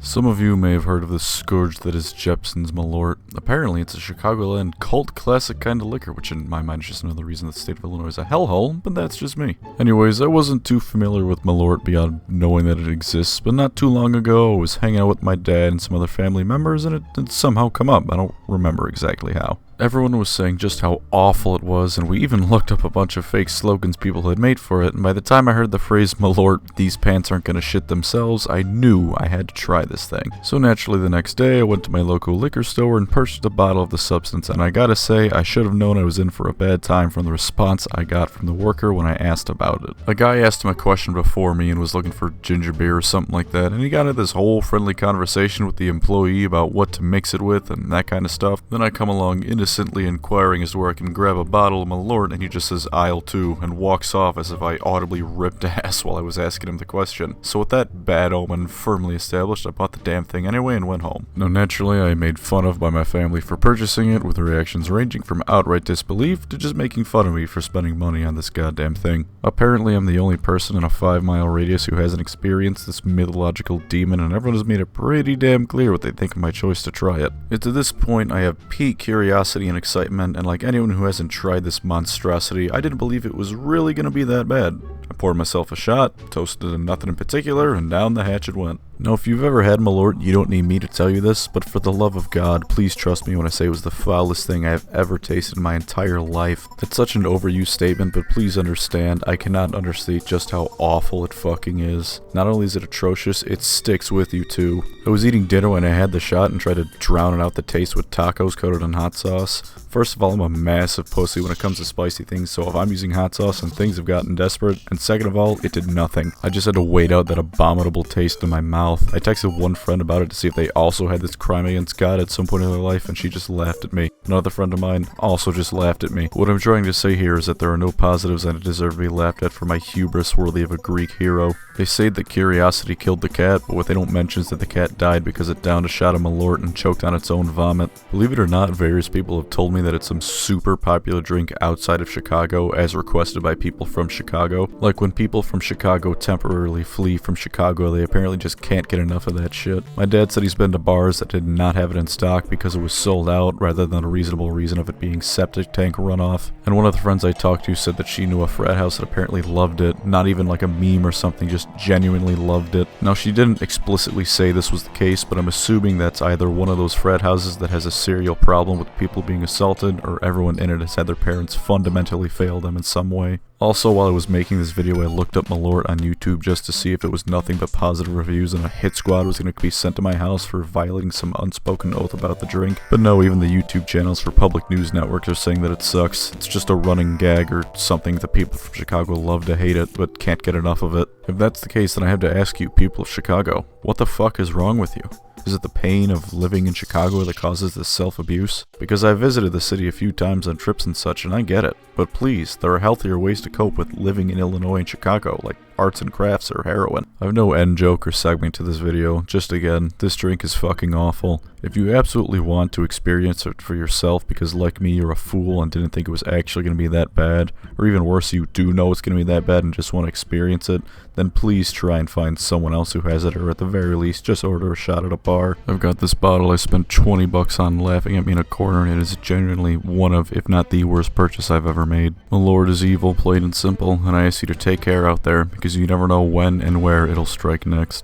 Some of you may have heard of the scourge that is Jepson's Malort. Apparently, it's a Chicagoland cult classic kind of liquor, which in my mind is just another reason that the state of Illinois is a hellhole, but that's just me. Anyways, I wasn't too familiar with Malort beyond knowing that it exists, but not too long ago, I was hanging out with my dad and some other family members, and it had somehow come up. I don't remember exactly how. Everyone was saying just how awful it was, and we even looked up a bunch of fake slogans people had made for it, and by the time I heard the phrase Malort, these pants aren't gonna shit themselves, I knew I had to try this thing. So naturally the next day, I went to my local liquor store and purchased a bottle of the substance, and I gotta say, I should have known I was in for a bad time from the response I got from the worker when I asked about it. A guy asked him a question before me and was looking for ginger beer or something like that, and he got into this whole friendly conversation with the employee about what to mix it with and that kind of stuff. Then I come along innocently inquiring as to where I can grab a bottle of Malort, and he just says aisle 2 and walks off as if I audibly ripped ass while I was asking him the question. So with that bad omen firmly established, I bought the damn thing anyway and went home. Now naturally I made fun of by my family for purchasing it, with reactions ranging from outright disbelief to just making fun of me for spending money on this goddamn thing. Apparently I'm the only person in a 5-mile radius who hasn't experienced this mythological demon, and everyone has made it pretty damn clear what they think of my choice to try it. Yet to this point I have peak curiosity and excitement, and like anyone who hasn't tried this monstrosity, I didn't believe it was really gonna be that bad. I poured myself a shot, toasted in nothing in particular, and down the hatch it went. Now if you've ever had Malort, you don't need me to tell you this, but for the love of God, please trust me when I say it was the foulest thing I have ever tasted in my entire life. That's such an overused statement, but please understand, I cannot understate just how awful it fucking is. Not only is it atrocious, it sticks with you too. I was eating dinner when I had the shot and tried to drown out the taste with tacos coated in hot sauce. First of all, I'm a massive pussy when it comes to spicy things, so if I'm using hot sauce and things have gotten desperate, and second of all, it did nothing. I just had to wait out that abominable taste in my mouth. I texted one friend about it to see if they also had this crime against God at some point in their life, and she just laughed at me. Another friend of mine also just laughed at me. What I'm trying to say here is that there are no positives and I deserve to be laughed at for my hubris worthy of a Greek hero. They say that curiosity killed the cat, but what they don't mention is that the cat died because it downed a shot of Malort and choked on its own vomit. Believe it or not, various people have told me that it's some super popular drink outside of Chicago as requested by people from Chicago. Like when people from Chicago temporarily flee from Chicago, they apparently just can't get enough of that shit. My dad said he's been to bars that did not have it in stock because it was sold out rather than a reasonable reason of it being septic tank runoff. And one of the friends I talked to said that she knew a frat house that apparently loved it, not even like a meme or something, just genuinely loved it. Now she didn't explicitly say this was the case, but I'm assuming that's either one of those frat houses that has a serial problem with people being assaulted, or everyone in it has had their parents fundamentally fail them in some way. Also, while I was making this video, I looked up Malort on YouTube just to see if it was nothing but positive reviews and a hit squad was going to be sent to my house for violating some unspoken oath about the drink. But no, even the YouTube channels for public news networks are saying that it sucks. It's just a running gag or something that people from Chicago love to hate it, but can't get enough of it. If that's the case, then I have to ask you, people of Chicago, what the fuck is wrong with you? Is it the pain of living in Chicago that causes this self-abuse? Because I've visited the city a few times on trips and such, and I get it. But please, there are healthier ways to cope with living in Illinois and Chicago, like arts and crafts or heroin. I have no end joke or segment to this video, just again, this drink is fucking awful. If you absolutely want to experience it for yourself because like me you're a fool and didn't think it was actually going to be that bad, or even worse, you do know it's going to be that bad and just want to experience it, then please try and find someone else who has it, or at the very least just order a shot at a bar. I've got this bottle I spent 20 bucks on laughing at me in a corner, and it is genuinely one of, if not the worst purchase I've ever made. Malort is evil, plain and simple, and I ask you to take care out there because you never know when and where it'll strike next.